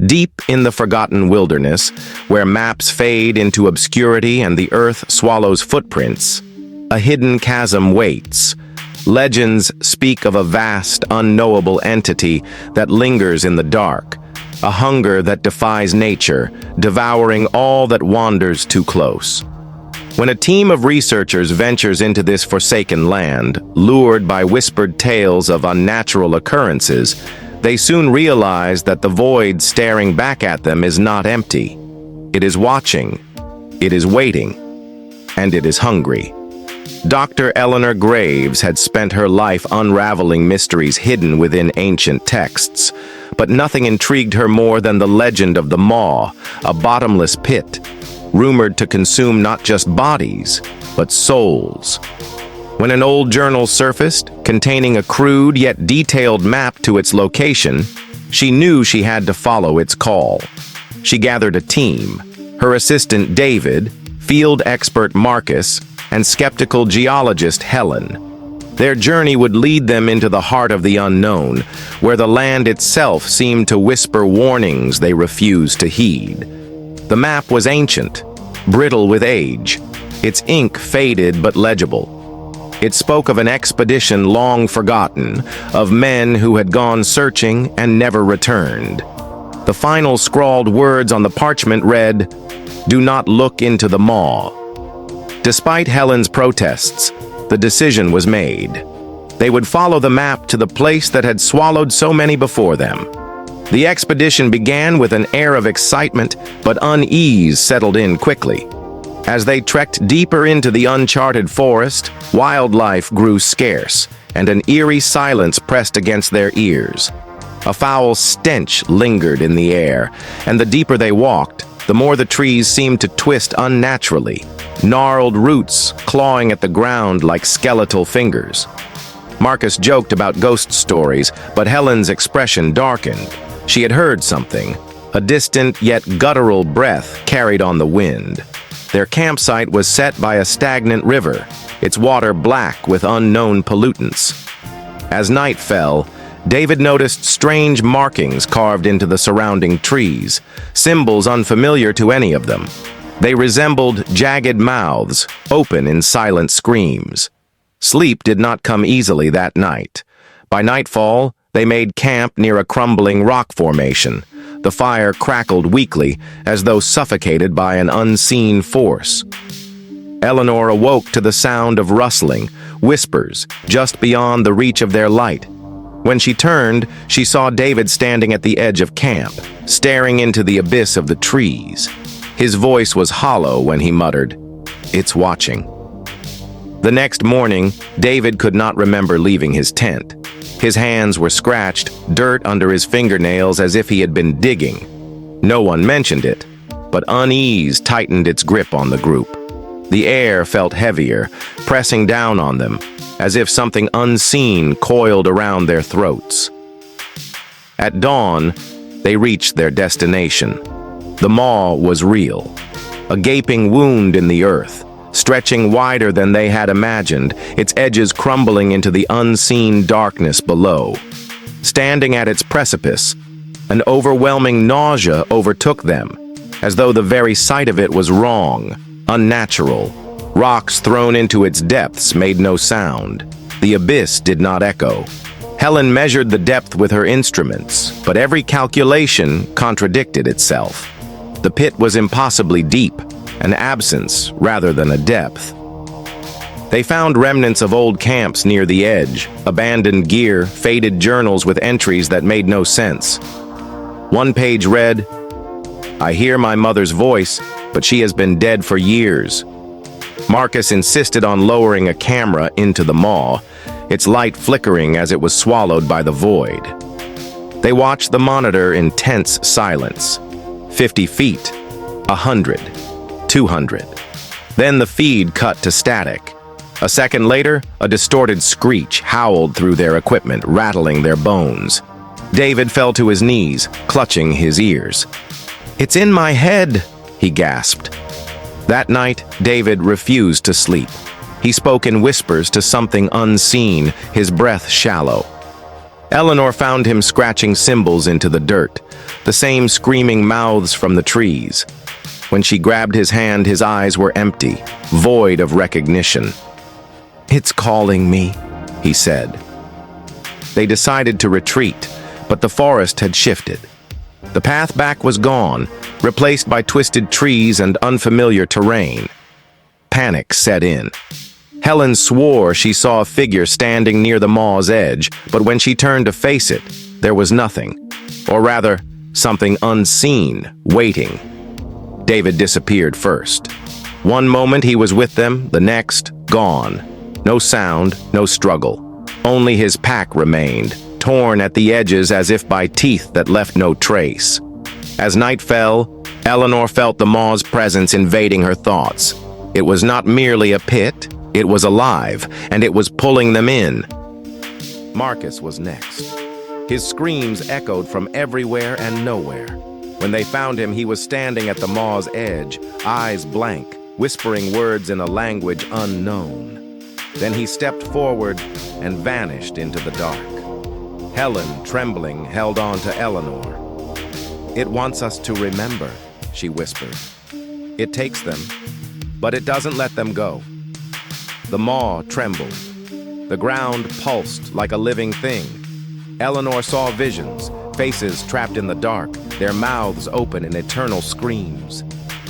Deep in the forgotten wilderness, where maps fade into obscurity and the earth swallows footprints, a hidden chasm waits. Legends speak of a vast, unknowable entity that lingers in the dark, a hunger that defies nature, devouring all that wanders too close. When a team of researchers ventures into this forsaken land, lured by whispered tales of unnatural occurrences, they soon realize that the void staring back at them is not empty. It is watching, it is waiting, and it is hungry. Dr. Eleanor Graves had spent her life unraveling mysteries hidden within ancient texts, but nothing intrigued her more than the legend of the Maw, a bottomless pit, rumored to consume not just bodies, but souls. When an old journal surfaced, containing a crude yet detailed map to its location, she knew she had to follow its call. She gathered a team, her assistant David, field expert Marcus, and skeptical geologist Helen. Their journey would lead them into the heart of the unknown, where the land itself seemed to whisper warnings they refused to heed. The map was ancient, brittle with age, its ink faded but legible. It spoke of an expedition long forgotten, of men who had gone searching and never returned. The final scrawled words on the parchment read, "Do not look into the maw." Despite Helen's protests, the decision was made. They would follow the map to the place that had swallowed so many before them. The expedition began with an air of excitement, but unease settled in quickly. As they trekked deeper into the uncharted forest, wildlife grew scarce, and an eerie silence pressed against their ears. A foul stench lingered in the air, and the deeper they walked, the more the trees seemed to twist unnaturally, gnarled roots clawing at the ground like skeletal fingers. Marcus joked about ghost stories, but Helen's expression darkened. She had heard something, a distant yet guttural breath carried on the wind. Their campsite was set by a stagnant river, its water black with unknown pollutants. As night fell, David noticed strange markings carved into the surrounding trees, symbols unfamiliar to any of them. They resembled jagged mouths, open in silent screams. Sleep did not come easily that night. By nightfall, they made camp near a crumbling rock formation. The fire crackled weakly, as though suffocated by an unseen force. Eleanor awoke to the sound of rustling, whispers, just beyond the reach of their light. When she turned, she saw David standing at the edge of camp, staring into the abyss of the trees. His voice was hollow when he muttered, "It's watching." The next morning, David could not remember leaving his tent. His hands were scratched, dirt under his fingernails as if he had been digging. No one mentioned it, but unease tightened its grip on the group. The air felt heavier, pressing down on them, as if something unseen coiled around their throats. At dawn, they reached their destination. The maw was real, a gaping wound in the earth, stretching wider than they had imagined, its edges crumbling into the unseen darkness below. Standing at its precipice, an overwhelming nausea overtook them, as though the very sight of it was wrong, unnatural. Rocks thrown into its depths made no sound. The abyss did not echo. Helen measured the depth with her instruments, but every calculation contradicted itself. The pit was impossibly deep, an absence rather than a depth. They found remnants of old camps near the edge, abandoned gear, faded journals with entries that made no sense. One page read, "I hear my mother's voice, but she has been dead for years." Marcus insisted on lowering a camera into the maw, its light flickering as it was swallowed by the void. They watched the monitor in tense silence. 50 feet, 100, 200. Then the feed cut to static. A second later, a distorted screech howled through their equipment, rattling their bones. David fell to his knees, clutching his ears. "It's in my head," he gasped. That night, David refused to sleep. He spoke in whispers to something unseen, his breath shallow. Eleanor found him scratching symbols into the dirt, the same screaming mouths from the trees. When she grabbed his hand, his eyes were empty, void of recognition. "It's calling me," he said. They decided to retreat, but the forest had shifted. The path back was gone, replaced by twisted trees and unfamiliar terrain. Panic set in. Helen swore she saw a figure standing near the maw's edge, but when she turned to face it, there was nothing. Or rather, something unseen, waiting. David disappeared first. One moment he was with them, the next, gone. No sound, no struggle. Only his pack remained, torn at the edges as if by teeth that left no trace. As night fell, Eleanor felt the maw's presence invading her thoughts. It was not merely a pit, it was alive, and it was pulling them in. Marcus was next. His screams echoed from everywhere and nowhere. When they found him, he was standing at the maw's edge, eyes blank, whispering words in a language unknown. Then he stepped forward and vanished into the dark. Helen, trembling, held on to Eleanor. "It wants us to remember," she whispered. "It takes them, but it doesn't let them go." The maw trembled. The ground pulsed like a living thing. Eleanor saw visions, faces trapped in the dark, their mouths open in eternal screams.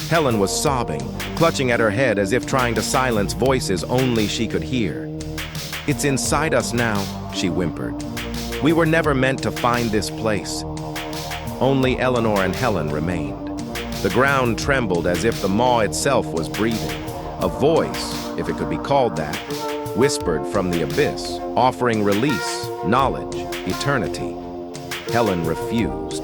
Helen was sobbing, clutching at her head as if trying to silence voices only she could hear. "It's inside us now," she whimpered. "We were never meant to find this place." Only Eleanor and Helen remained. The ground trembled as if the maw itself was breathing. A voice, if it could be called that, whispered from the abyss, offering release, knowledge, eternity. Helen refused.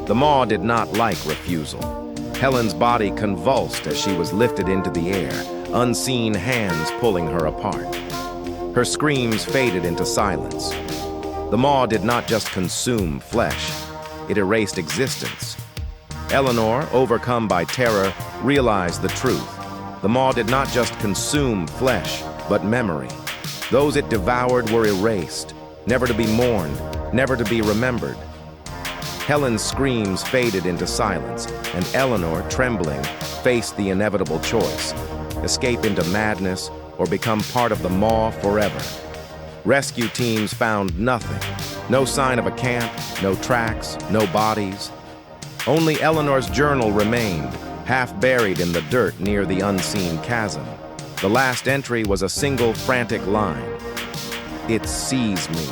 The maw did not like refusal. Helen's body convulsed as she was lifted into the air, unseen hands pulling her apart. Her screams faded into silence. The maw did not just consume flesh, it erased existence. Eleanor, overcome by terror, realized the truth. The maw did not just consume flesh, but memory. Those it devoured were erased, never to be mourned, never to be remembered. Helen's screams faded into silence, and Eleanor, trembling, faced the inevitable choice: escape into madness or become part of the maw forever. Rescue teams found nothing. No sign of a camp, no tracks, no bodies. Only Eleanor's journal remained, half buried in the dirt near the unseen chasm. The last entry was a single frantic line: "It sees me."